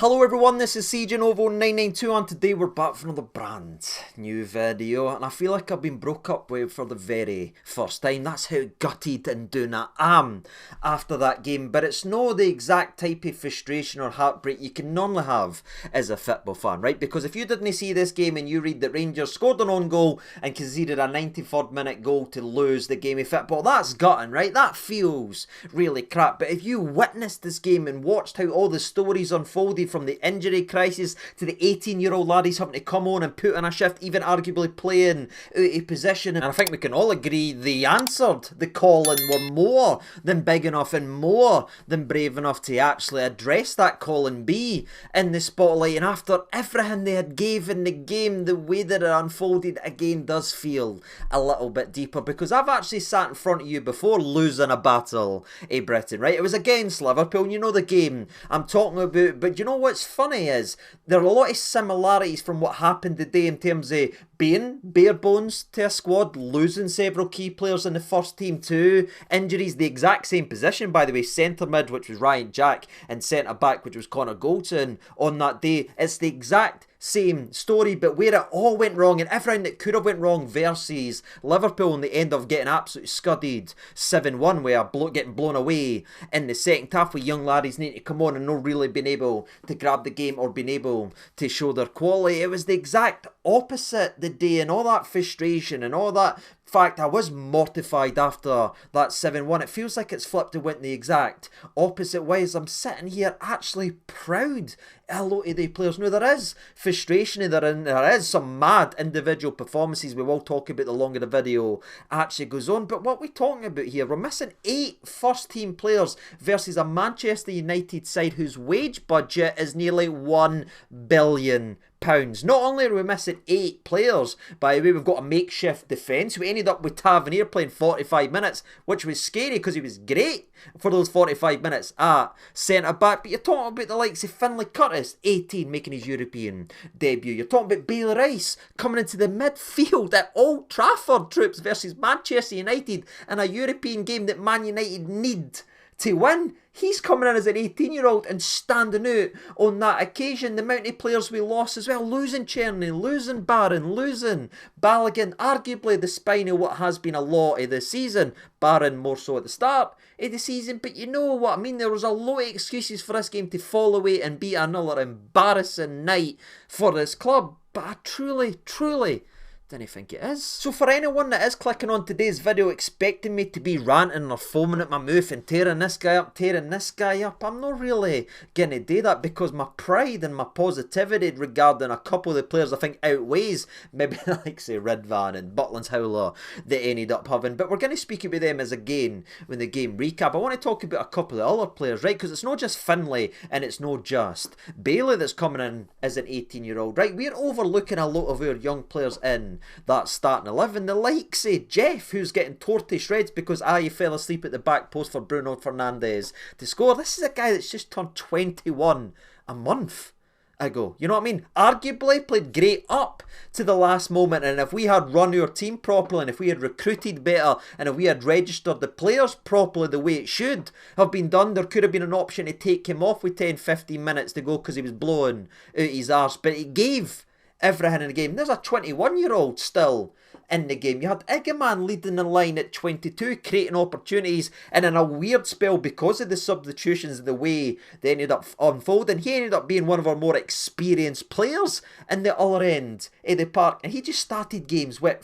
Hello everyone, this is CJNovo992 and today we're back for another brand new video, and I feel like I've been broke up with for the very first time. That's how gutted and down I am after that game, but it's no the exact type of frustration or heartbreak you can normally have as a football fan, right? Because if you didn't see this game and you read that Rangers scored an own goal and conceded a 93rd minute goal to lose the game of football, that's gutting, right? That feels really crap. But if you witnessed this game and watched how all the stories unfolded from the injury crisis to the 18-year-old laddies having to come on and put in a shift, even arguably playing out of position, and I think we can all agree they answered the call and were more than big enough and more than brave enough to actually address that call and be in the spotlight. And after everything they had gave in the game, the way that it unfolded again does feel a little bit deeper, because I've actually sat in front of you before losing a battle in Britain, right? It was against Liverpool, and you know the game I'm talking about. But you know what's funny is there are a lot of similarities from what happened today in terms of being bare bones to a squad, losing several key players in the first team too, injuries, the exact same position by the way, centre mid which was Ryan Jack and centre back which was Connor Goldson on that day. It's the exact same story, but where it all went wrong and everything that could have went wrong versus Liverpool in the end of getting absolutely scudded 7-1 with getting blown away in the second half with young laddies needing to come on and not really being able to grab the game or being able to show their quality. It was the exact opposite the day, and all that frustration and all that fact, I was mortified after that 7-1. It feels like it's flipped and went the exact opposite ways. I'm sitting here actually proud a lot of the players. Now, there is frustration, there is some mad individual performances we will talk about the longer the video actually goes on. But what we're talking about here, we're missing 8 first team players versus a Manchester United side whose wage budget is nearly £1 billion. Not only are we missing 8 players, by the way, we've got a makeshift defence. We ended up with Tavernier playing 45 minutes, which was scary because he was great for those 45 minutes at centre back. But you're talking about the likes of Finlay Curtis, 18, making his European debut. You're talking about Bailey Rice coming into the midfield at Old Trafford, troops, versus Manchester United in a European game that Man United need to win. He's coming in as an 18-year-old and standing out on that occasion. The amount of players we lost as well, losing Czerny, losing Barron, losing Balogun, arguably the spine of what has been a lot of the season. Barron more so at the start of the season, but you know what I mean, there was a lot of excuses for this game to fall away and be another embarrassing night for this club, but I truly didn't think it is. So for anyone that is clicking on today's video expecting me to be ranting or foaming at my mouth and tearing this guy up, I'm not really going to do that, because my pride and my positivity regarding a couple of the players I think outweighs maybe like say Ridvan and Butlands Howler they ended up having. But we're going to speak about them as again when the game recap. I want to talk about a couple of other players, right? Because it's not just Finlay and it's not just Bailey that's coming in as an 18-year-old, right? We're overlooking a lot of our young players in that starting 11. The likes of Jeff, who's getting torn to shreds because he fell asleep at the back post for Bruno Fernandes to score. This is a guy that's just turned 21 a month ago. You know what I mean? Arguably played great up to the last moment, and if we had run our team properly, and if we had recruited better, and if we had registered the players properly the way it should have been done, there could have been an option to take him off with 10-15 minutes to go because he was blowing out his arse. But he gave everything in the game. There's a 21-year-old still in the game. You had Igaman leading the line at 22, creating opportunities, and in a weird spell because of the substitutions and the way they ended up unfolding, he ended up being one of our more experienced players in the other end of the park, and he just started games for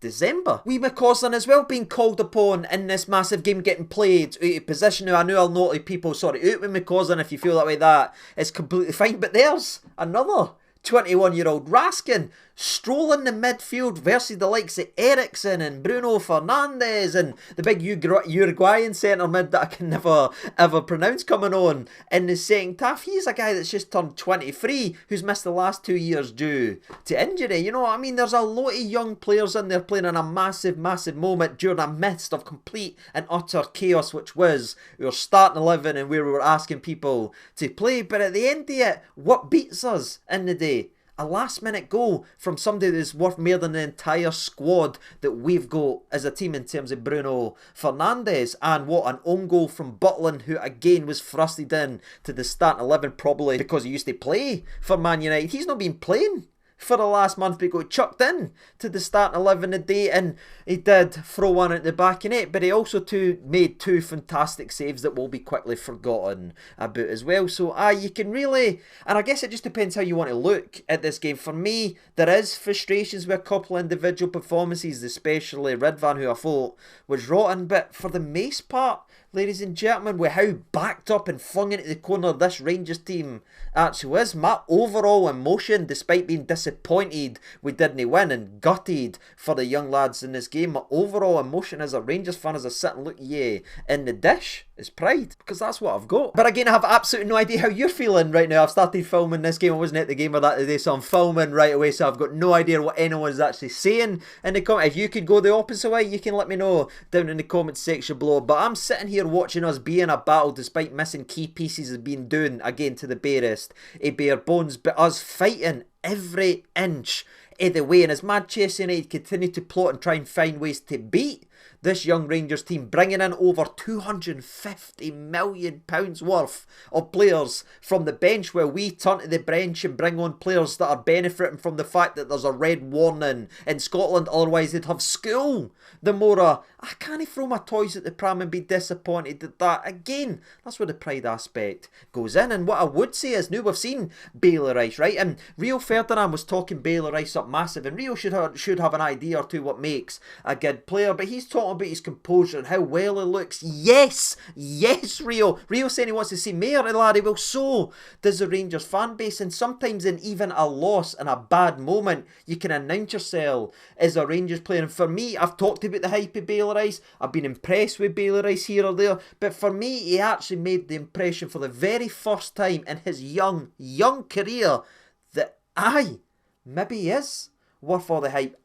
December. Wee McCausland as well being called upon in this massive game, getting played out of position. Now I know I'll naughty people, sorry, out with McCausland if you feel that way, that is completely fine, but there's another 21-year-old Raskin strolling the midfield versus the likes of Eriksen and Bruno Fernandes and the big Uruguayan centre mid that I can never ever pronounce coming on in the second half. He's a guy that's just turned 23 who's missed the last 2 years due to injury. You know what I mean? There's a lot of young players in there playing in a massive moment during a midst of complete and utter chaos, which was our starting 11 and where we were asking people to play. But at the end of it, what beats us in the day? a last minute goal from somebody that's worth more than the entire squad that we've got as a team in terms of Bruno Fernandes. And what, an own goal from Butland, who again was thrusted in to the starting 11, probably because he used to play for Man United. He's not been playing for the last month, but he got chucked in to the starting 11 a day, and he did throw one at the back of net, but he also made two fantastic saves that will be quickly forgotten about as well. So you can really, and I guess it just depends how you want to look at this game. For me, there is frustrations with a couple of individual performances, especially Ridvan, who I thought was rotten, but for the most part, ladies and gentlemen, with how backed up and flung into the corner this Rangers team actually is, my overall emotion, despite being disappointed we didn't win and gutted for the young lads in this game, my overall emotion as a Rangers fan, as I sit and look in the dish, is pride, because that's what I've got. But again, I have absolutely no idea how you're feeling right now. I've started filming this game. I wasn't at the game of that today, so I'm filming right away, so I've got no idea what anyone's actually saying in the comment. If you could go the opposite way, you can let me know down in the comment section below. But I'm sitting here watching us be in a battle despite missing key pieces of being done again to the barest a bare bones, but us fighting every inch of the way. And as Manchester United continue to plot and try and find ways to beat this young Rangers team, bringing in over £250 million worth of players from the bench, where we turn to the bench and bring on players that are benefiting from the fact that there's a red warning in Scotland, otherwise they'd have school. The more I can't throw my toys at the pram and be disappointed at that. Again, that's where the pride aspect goes in. And what I would say is, now we've seen Bailey Rice, right? And Rio Ferdinand was talking Bailey Rice up massive, and Rio should have an idea or two what makes a good player, but he's talking about his composure and how well he looks. Yes, Rio saying he wants to see more of Larry. Well, so does the Rangers fan base, and sometimes in even a loss and a bad moment, you can announce yourself as a Rangers player. And for me, I've talked about the hype of Bailey Rice, I've been impressed with Bailey Rice here or there, but for me, he actually made the impression for the very first time in his young career that maybe he is worth all the hype.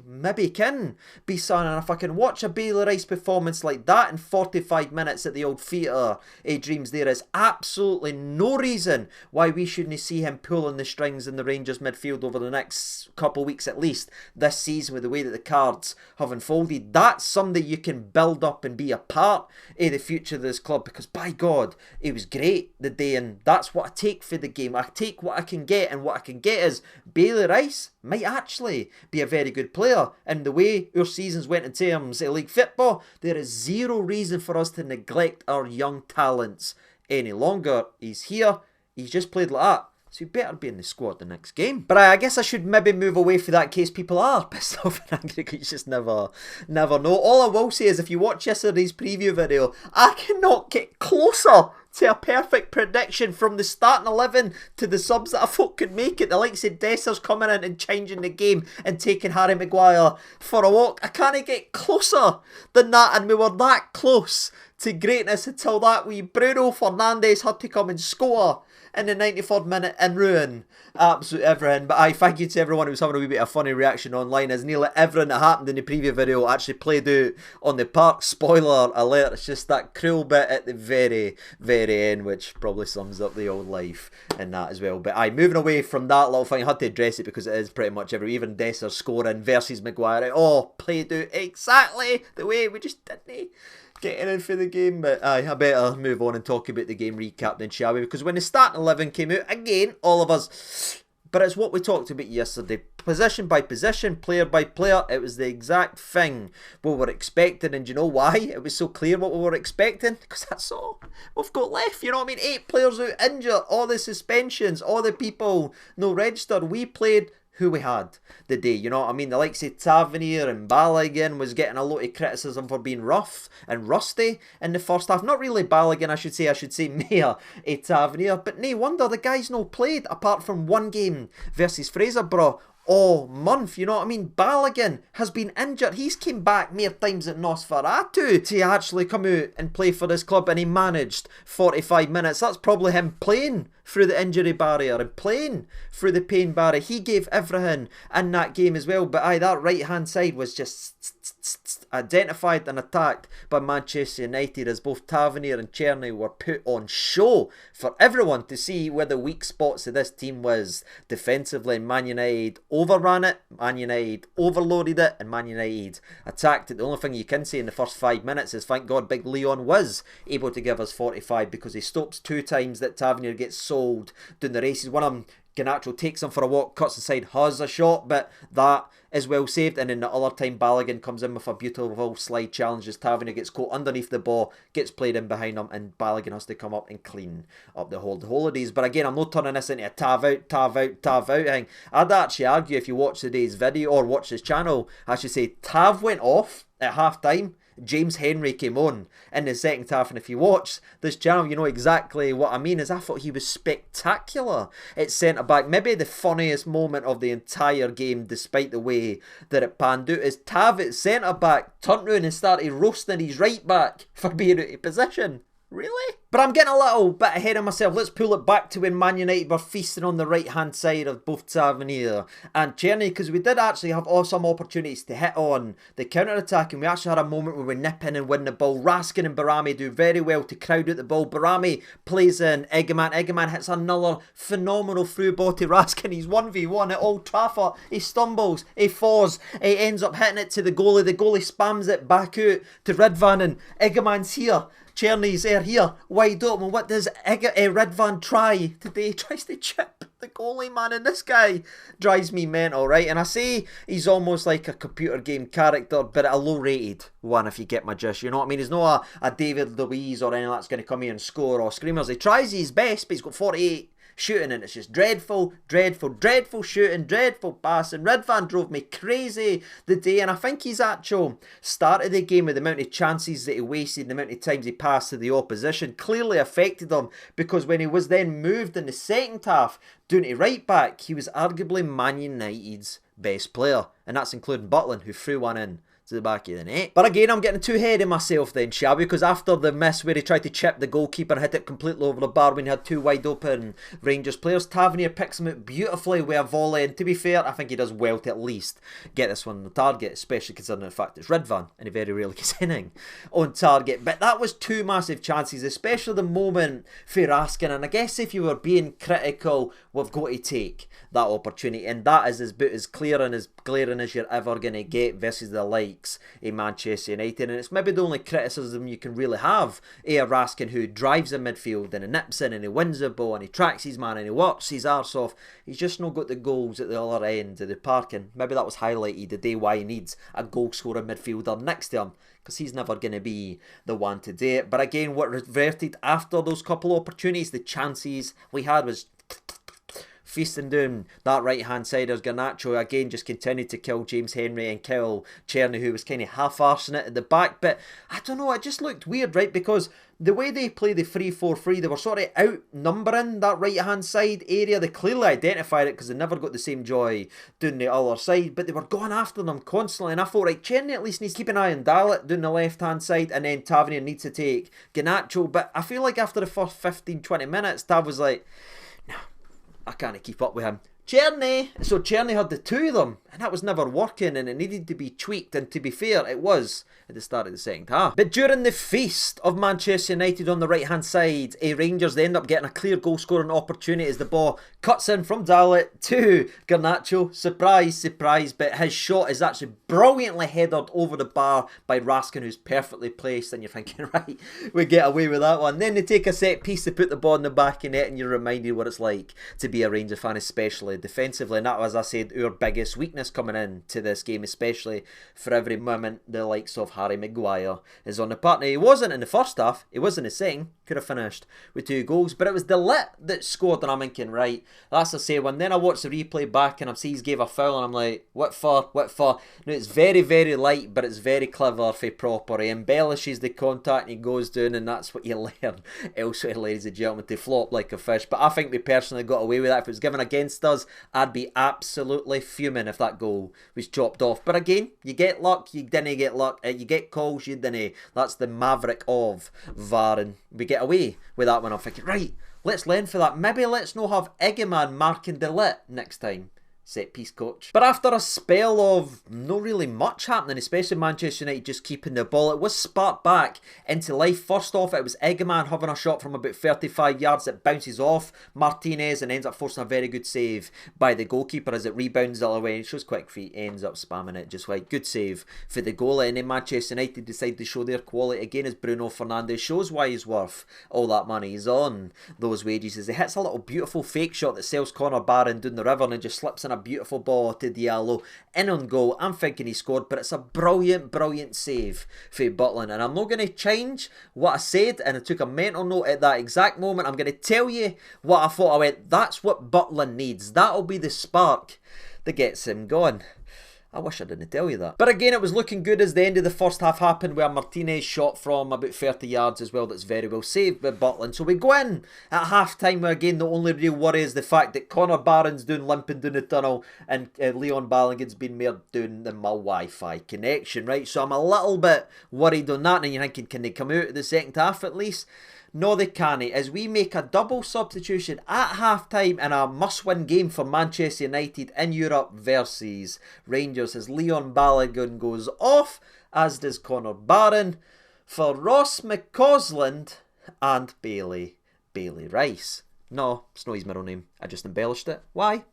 Maybe can be son, and if I can watch a Bailey Rice performance like that in 45 minutes at the old theatre Dreams, there is absolutely no reason why we shouldn't see him pulling the strings in the Rangers midfield over the next couple of weeks at least this season, with the way that the cards have unfolded. That's somebody you can build up and be a part of the future of this club, because by God, it was great the day, and that's what I take for the game. I take what I can get, and what I can get is Bailey Rice might actually be a very good player. And the way our seasons went in terms of league football, there is zero reason for us to neglect our young talents any longer. He's here, he's just played like that, so he better be in the squad the next game. But I guess I should maybe move away from that, in case people are pissed off and angry, because you just never know. All I will say is, if you watch yesterday's preview video, I cannot get closer to a perfect prediction from the starting 11 to the subs that I thought could make it. The likes of Dessers coming in and changing the game and taking Harry Maguire for a walk. I can't get closer than that, and we were that close to greatness until that wee Bruno Fernandes had to come and score in the 93rd minute and ruin absolute everything. But I thank you to everyone who was having a wee bit of funny reaction online, as nearly everything that happened in the preview video actually played out on the park. Spoiler alert, it's just that cruel bit at the very end, which probably sums up the old life in that as well. But moving away from that little thing, I had to address it because it is pretty much even Dessers scoring versus Maguire, played out exactly the way we just didn't getting in for the game. But I better move on and talk about the game recap then, shall we? Because when the starting 11 came out, again, all of us, but it's what we talked about yesterday, position by position, player by player, it was the exact thing we were expecting. And do you know why it was so clear what we were expecting? Because that's all we've got left, you know what I mean? 8 players out injured, all the suspensions, all the people no registered. We played who we had the day, you know what I mean? The likes of Tavernier and Balogun was getting a lot of criticism for being rough and rusty in the first half. Not really Balogun, I should say more Tavernier, but no wonder the guy's not played apart from one game versus Fraserburgh all month, you know what I mean? Balogun has been injured. He's came back more times than Nosferatu to actually come out and play for this club, and he managed 45 minutes. That's probably him playing through the injury barrier and playing through the pain barrier. He gave everything in that game as well. But that right hand side was just identified and attacked by Manchester United as both Tavernier and Czerny were put on show for everyone to see where the weak spots of this team was defensively. Man United overran it, Man United overloaded it, and Man United attacked it. The only thing you can say in the first 5 minutes is thank God Big Leon was able to give us 45, because he stops 2 times that Tavernier gets sold doing the races. One of them, Garnacho takes him for a walk, cuts inside, has a shot, but that is well saved. And then the other time Balogun comes in with a beautiful slide challenge as Tavernier gets caught underneath the ball, gets played in behind him, and Balogun has to come up and clean up the holidays. But again, I'm not turning this into a Tav out thing. I'd actually argue, if you watch today's video or watch this channel, I should say Tav went off at half time, James Henry came on in the second half, and if you watch this channel you know exactly what I mean. Is I thought he was spectacular at centre back. Maybe the funniest moment of the entire game, despite the way that it panned out, is Tav at centre back turned around and started roasting his right back for being out of position. Really? But I'm getting a little bit ahead of myself. Let's pull it back to when Man United were feasting on the right-hand side of both Tavernier and Czerny, because we did actually have some opportunities to hit on the counter-attack, and we actually had a moment where we nip in and win the ball. Raskin and Barami do very well to crowd out the ball. Barami plays in Eggman. Eggman hits another phenomenal through ball to Raskin. He's 1v1 at Old Trafford. He stumbles, he falls, he ends up hitting it to the goalie. The goalie spams it back out to Ridvan, and Eggman's here. Czerny's here, wide open. What does Ridvan try today? He tries to chip the goalie, man, and this guy drives me mental, right? And I say he's almost like a computer game character, but a low-rated one, if you get my gist. You know what I mean? He's not a David Luiz or anything that's going to come here and score or screamers. He tries his best, but he's got 48 shooting, and it's just dreadful shooting, dreadful passing. Ridvan drove me crazy the day, and I think his actual start of the game with the amount of chances that he wasted, the amount of times he passed to the opposition, clearly affected him, because when he was then moved in the second half down to right back, he was arguably Man United's best player, and that's including Butland, who threw one in to the back of the net. But again, I'm getting too ahead of myself then, shall we? Because after the miss where he tried to chip the goalkeeper, hit it completely over the bar when he had 2 wide open Rangers players, Tavernier picks him out beautifully with a volley, and to be fair, I think he does well to at least get this one on the target, especially considering the fact it's Ridvan and he very rarely gets anything on target. But that was 2 massive chances, especially the moment for Raskin, and I guess if you were being critical, we've got to take that opportunity, and that is about as clear and as glaring as you're ever going to get versus the likes of Manchester United. And it's maybe the only criticism you can really have of Raskin, who drives in midfield and he nips in and he wins the ball and he tracks his man and he works his arse off. He's just not got the goals at the other end of the park, and maybe that was highlighted the day why he needs a goal scorer midfielder next to him, because he's never going to be the one to do it. But again, what reverted after those couple opportunities, the chances we had, was feasting down that right hand side as Garnacho again just continued to kill James Henry and kill Czerny, who was kind of half-arsing it at the back. But I don't know, it just looked weird, right? Because the way they play the 3-4-3, they were sort of outnumbering that right hand side area. They clearly identified it because they never got the same joy down the other side, but they were going after them constantly. And I thought, right, Czerny at least needs to keep an eye on Dalit down the left hand side, and then Tavernier needs to take Garnacho. But I feel like after the first 15-20 minutes, Tav was like, I can't keep up with him. Czerny! So Czerny had the 2 of them, and that was never working, and it needed to be tweaked, and to be fair, it was at the start of the second half. But during the feast of Manchester United on the right hand side, Rangers, they end up getting a clear goal scoring opportunity as the ball cuts in from Dalit to Garnacho. Surprise, but his shot is actually brilliantly headed over the bar by Raskin, who's perfectly placed, and you're thinking, right, we get away with that one. Then they take a set piece to put the ball in the back of net, and you're reminded what it's like to be a Rangers fan, especially defensively. And that was, as I said, our biggest weakness coming into this game, especially for every moment the likes of Harry Maguire is on the park. Now, he wasn't in the first half, he was in the second, could have finished with 2 goals, but it was Dalit that scored, and I'm thinking, right, that's a safe one. Then I watched the replay back and I see he's gave a foul, and I'm like, what for? Now, it's very, very light, but it's very clever for proper. He embellishes the contact and he goes down, and that's what you learn elsewhere, ladies and gentlemen, to flop like a fish. But I think we personally got away with that. If it was given against us, I'd be absolutely fuming if that goal was chopped off. But again, you get luck, you didn't get luck, you get calls, you didn't. That's the maverick of VAR, and we get away with that one. I'm thinking, right, Let's learn for that. Maybe let's not have Egeman marking the lit next time. Set piece coach. But after a spell of not really much happening, especially Manchester United just keeping the ball, it was sparked back into life. First off, it was Egeman having a shot from about 35 yards that bounces off Martinez and ends up forcing a very good save by the goalkeeper as it rebounds the other way. It shows quick feet, ends up spamming it just right. Good save for the goalie. And then Manchester United decide to show their quality again as Bruno Fernandes shows why he's worth all that money. He's on those wages as he hits a little beautiful fake shot that sells Connor Barron down the river and just slips in a beautiful ball to Diallo in on goal. I'm thinking he scored, but it's a brilliant save for Butland. And I'm not going to change what I said, and I took a mental note at that exact moment. I'm going to tell you what I thought. I went, that's what Butland needs. That'll be the spark that gets him going. I wish I didn't tell you that. But again, it was looking good as the end of the first half happened, where Martinez shot from about 30 yards as well. That's very well saved by Butland. So we go in at half-time where, again, the only real worry is the fact that Connor Barron's limping down the tunnel and Leon Balogun's been made down the my Wi-Fi connection, right? So I'm a little bit worried on that. And you're thinking, can they come out of the second half at least? No, they can't, as we make a double substitution at half-time in a must-win game for Manchester United in Europe versus Rangers as Leon Balogun goes off, as does Connor Barron, for Ross McCausland and Bailey Rice. No, it's not his middle name. I just embellished it. Why?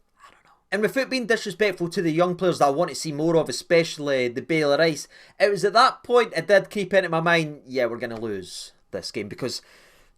And without being disrespectful to the young players that I want to see more of, especially the Bailey Rice, it was at that point it did creep into my mind, yeah, we're going to lose this game, because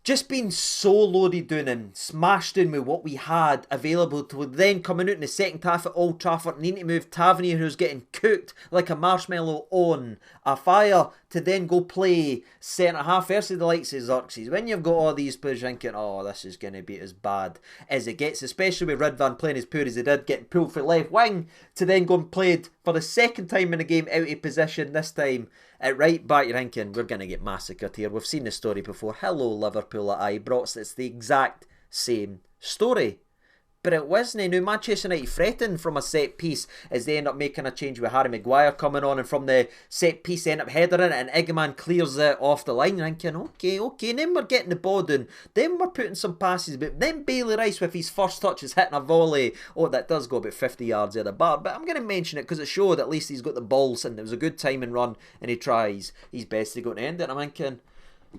just being so loaded down and smashed in with what we had available to then coming out in the second half at Old Trafford, needing to move Tavernier, who's getting cooked like a marshmallow on a fire, to then go play centre half versus the likes of Xerxes. When you've got all these players thinking, oh, this is going to be as bad as it gets, especially with Ridvan playing as poor as he did, getting pulled for left wing, to then go and played for the second time in the game out of position, this time at right back. You're thinking, we're going to get massacred here. We've seen the story before. Hello, Liverpool at Ibrox. It's the exact same story. But it wasn't. Now Manchester United threatened from a set piece as they end up making a change with Harry Maguire coming on, and from the set piece they end up headering it and Egeman clears it off the line. You're thinking, okay, then we're getting the ball down, then we're putting some passes, but then Bailey Rice with his first touch is hitting a volley. Oh, that does go about 50 yards out of the bar, but I'm going to mention it because it showed at least he's got the balls and it was a good timing run and he tries his best to go to end it. And I'm thinking,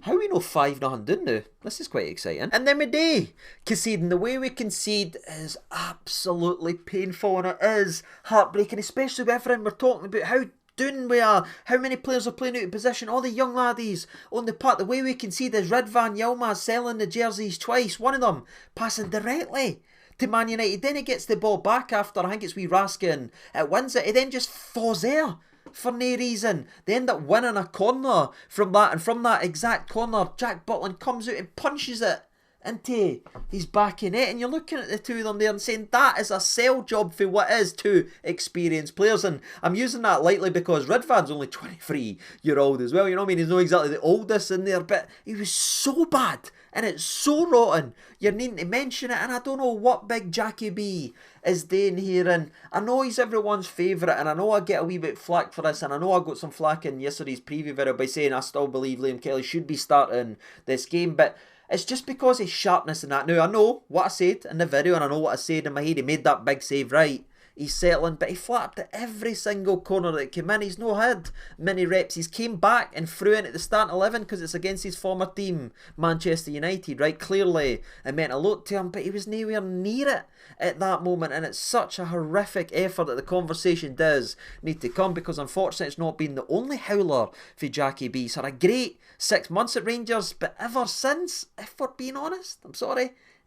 how we know 5-0 down now? This is quite exciting. And then we do conceding. The way we concede is absolutely painful and it is heartbreaking, especially with everything we're talking about, how down we are, how many players are playing out of position, all the young laddies on the part. The way we concede is Ridvan Yilmaz selling the jerseys twice, one of them passing directly to Man United. Then he gets the ball back after, I think it's wee Raskin, it wins it, he then just falls there for no reason. They end up winning a corner from that, and from that exact corner Jack Butland comes out and punches it into his back in it, and you're looking at the two of them there and saying that is a sell job for what is two experienced players. And I'm using that lightly because Ridvan's only 23-year-old as well, you know what I mean? He's not exactly the oldest in there, but he was so bad and it's so rotten you're needing to mention it. And I don't know what Big Jackie B is doing here, and I know he's everyone's favourite, and I know I get a wee bit flack for this, and I know I got some flack in yesterday's preview video by saying I still believe Liam Kelly should be starting this game, but it's just because of sharpness and that. Now, I know what I said in the video, and I know what I said in my head. He made that big save right. He's settling, but he flapped at every single corner that came in. He's no had many reps. He's came back and threw in at the starting 11 because it's against his former team, Manchester United, right? Clearly, it meant a lot to him, but he was nowhere near it at that moment, and it's such a horrific effort that the conversation does need to come, because unfortunately it's not been the only howler for Jackie B. He's had a great 6 months at Rangers, but ever since, if we're being honest,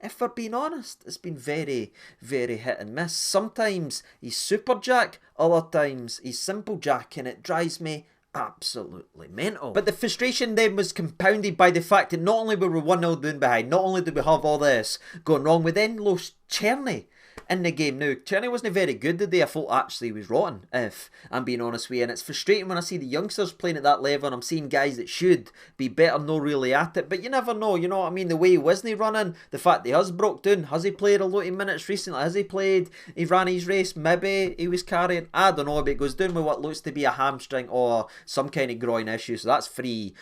if we're being honest, it's been very, very hit and miss. Sometimes he's super Jack, other times he's simple Jack, and it drives me absolutely mental. But the frustration then was compounded by the fact that not only were we 1-0 down behind, not only did we have all this going wrong, we then lost Czerny in the game. Now, Czerny wasn't very good today. I thought actually he was rotten, if I'm being honest with you. And it's frustrating when I see the youngsters playing at that level, and I'm seeing guys that should be better not really at it. But you never know, you know what I mean? The way he wasn't running, the fact that he has broke down, has he played a lot of minutes recently? Has he played? He ran his race, maybe he was carrying, I don't know, but it goes down with what looks to be a hamstring or some kind of groin issue. So that's 3-4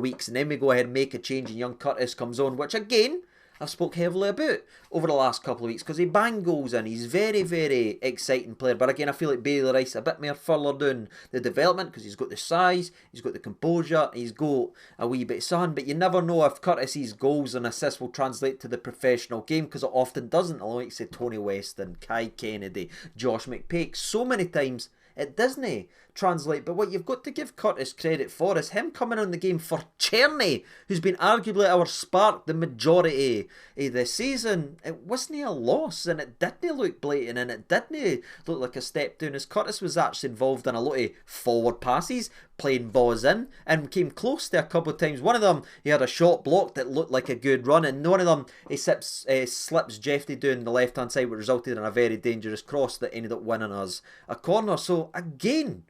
weeks, and then we go ahead and make a change and young Curtis comes on, which again, I've spoke heavily about over the last couple of weeks because he bang goals in. He's very, very exciting player. But again, I feel like Bailey Rice a bit more further down the development because he's got the size, he's got the composure, he's got a wee bit of sun. But you never know if Curtis's goals and assists will translate to the professional game because it often doesn't. Like say Tony Weston, Kai Kennedy, Josh McPake. So many times it doesn't translate. But what you've got to give Curtis credit for is him coming on the game for Cherny, who's been arguably our spark the majority of the season. It wasn't a loss, and it didn't look blatant, and it didn't look like a step down, as Curtis was actually involved in a lot of forward passes, playing balls in, and came close to a couple of times. One of them, he had a shot blocked that looked like a good run, and one of them, he slips Jeffy down the left-hand side, which resulted in a very dangerous cross that ended up winning us a corner. So, again,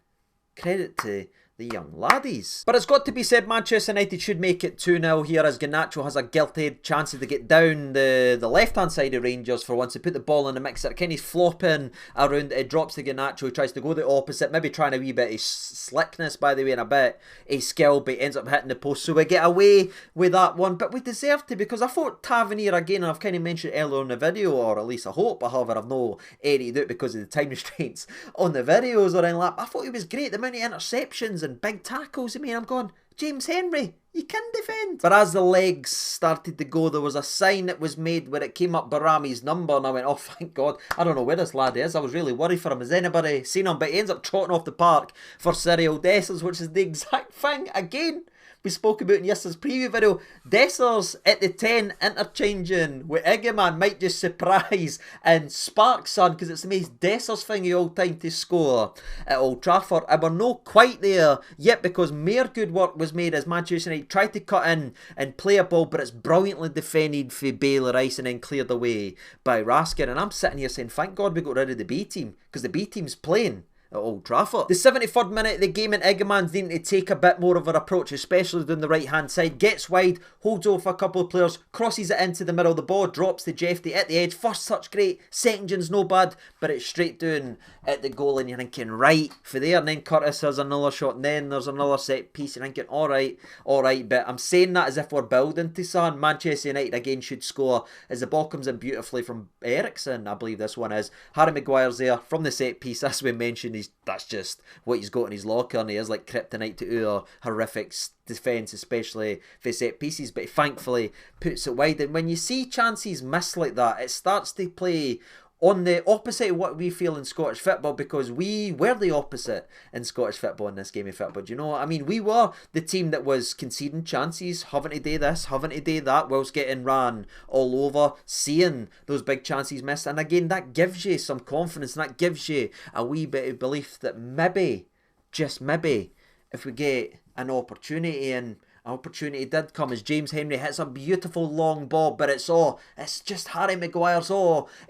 credit to the young laddies. But it's got to be said, Manchester United should make it 2-0 here as Garnacho has a guilty chance to get down the left-hand side of Rangers for once. They put the ball in the mixer. Kenny's flopping around. It drops to Garnacho. He tries to go the opposite, maybe trying a wee bit of slickness, by the way, and a bit of skill, but he ends up hitting the post. So we get away with that one. But we deserve to, because I thought Tavernier, again, and I've kind of mentioned earlier in the video, or at least I hope, however, I've no edited out because of the time restraints on the videos or anything like that. I thought he was great. The amount of interceptions and big tackles. I mean, I'm going, James Henry, you can defend. But as the legs started to go, there was a sign that was made where it came up Barami's number, and I went, oh, thank God. I don't know where this lad is. I was really worried for him. Has anybody seen him? But he ends up trotting off the park for Cyril Dessers, which is the exact thing, again, we spoke about in yesterday's preview video. Dessers at the 10 interchanging with Iggyman might just surprise and spark son, because it's the most Dessers thing of all time to score at Old Trafford. And we're not quite there yet because more good work was made as Manchester United tried to cut in and play a ball, but it's brilliantly defended for Bailey Rice and then cleared away by Raskin. And I'm sitting here saying, thank God we got rid of the B team, because the B team's playing at Old Trafford. The 73rd minute of the game, and Iggyman's needing to take a bit more of an approach, especially down the right hand side. Gets wide, holds off a couple of players, crosses it into the middle. The ball drops to Jeffy at the edge. First touch great, second gen's no bad, but it's straight down at the goal, and you're thinking, right, for there. And then Curtis has another shot, and then there's another set piece, and thinking, alright, but I'm saying that as if we're building to something. Manchester United again should score as the ball comes in beautifully from Ericsson, I believe this one is. Harry Maguire's there from the set piece, as we mentioned. That's just what he's got in his locker, and he is like kryptonite to our horrific defence, especially for set pieces, but he thankfully puts it wide. And when you see chances miss like that, it starts to play on the opposite of what we feel in Scottish football, because we were the opposite in Scottish football in this game of football. Do you know what I mean? We were the team that was conceding chances, having to do this, having to do that, whilst getting ran all over, seeing those big chances missed. And again, that gives you some confidence, and that gives you a wee bit of belief that maybe, just maybe, if we get an opportunity, and opportunity did come as James Henry hits a beautiful long ball, but it's just Harry Maguire's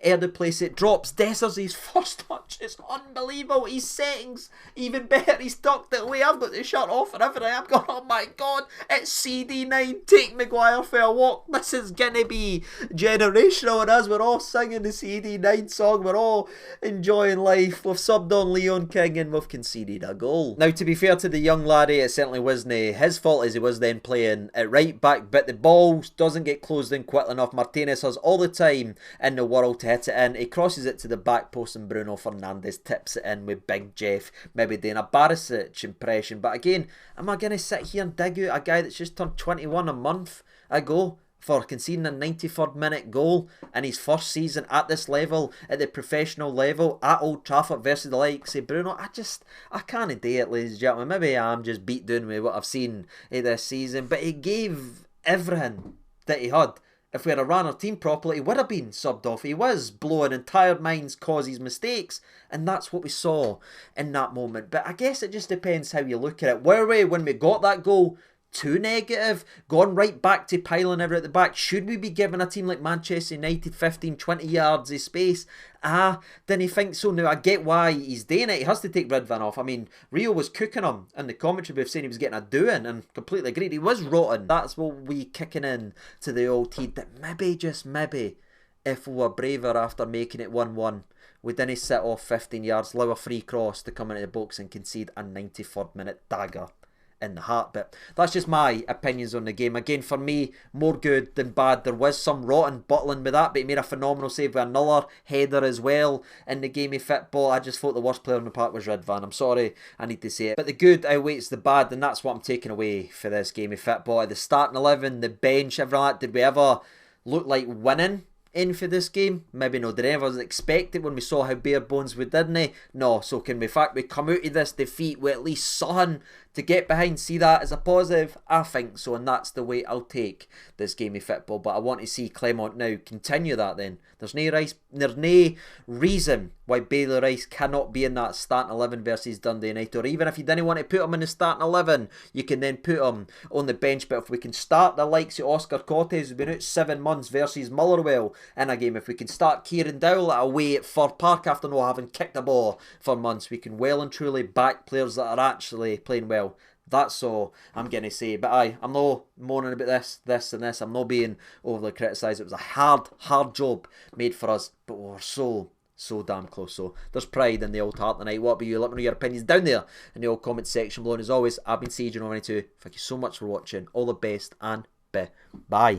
air the place it drops. Dessers, his first touch is unbelievable. His settings even better. He's tucked it away. I've got the shirt off and everything. I'm going, oh my God, it's CD9. Take Maguire for a walk. This is gonna be generational, and as we're all singing the CD9 song, we're all enjoying life. We've subbed on Leon King and we've conceded a goal. Now, to be fair to the young laddie, it certainly wasn't his fault, as he was then playing at right back, but the ball doesn't get closed in quick enough. Martinez has all the time in the world to hit it in. He crosses it to the back post, and Bruno Fernandes tips it in with Big Jeff, maybe doing a Barisic impression. But again, am I going to sit here and dig out a guy that's just turned 21 a month ago for conceding a 93rd minute goal in his first season at this level, at the professional level, at Old Trafford versus the likes of Bruno? I can't do it, ladies and gentlemen. Maybe I'm just beat down with what I've seen this season, but he gave everything that he had. If we had ran our team properly, he would have been subbed off. He was blowing, and tired minds cause his mistakes, and that's what we saw in that moment. But I guess it just depends how you look at it. Were we, when we got that goal, too negative, gone right back to piling everything at the back? Should we be giving a team like Manchester United 15-20 yards of space? Didn't he think so? Now I get why he's doing it. He has to take Ridvan off. I mean, Rio was cooking him in the commentary booth, saying he was getting a doing, and completely agreed. He was rotten. That's what we kicking in to the old team, that maybe, just maybe, if we were braver after making it 1-1, we didn't set off 15 yards, allow a free cross to come into the box and concede a 93rd minute dagger in the heart. But that's just my opinions on the game. Again, for me, more good than bad. There was some rotten bottling with that, but he made a phenomenal save with another header as well in the game of football. I just thought the worst player on the park was Ridvan. I'm sorry, I need to say it. But the good outweighs the bad, and that's what I'm taking away for this game of football. The starting 11, the bench, everything like that. Did we ever look like winning in for this game? Maybe no. Did any of us expect it when we saw how bare bones we didn't? No. So can we, in fact, we come out of this defeat with at least something to get behind? See that as a positive? I think so, and that's the way I'll take this game of football. But I want to see Clement now continue that then. There's no reason why Bailey Rice cannot be in that starting 11 versus Dundee United. Or even if you didn't want to put him in the starting 11, you can then put him on the bench. But if we can start the likes of Oscar Cortes, who's been out 7 months, versus Motherwell in a game, if we can start Kieran Dowell away at Fir Park after not having kicked the ball for months, we can well and truly back players that are actually playing well. That's all I'm going to say. But I'm not moaning about this and this. I'm not being overly criticised. It was a hard job made for us, but we were so damn close. So there's pride in the old heart tonight. What about you? Let me know your opinions down there in the old comment section below. And as always, I've been Sage92. Thank you so much for watching. All the best and bye.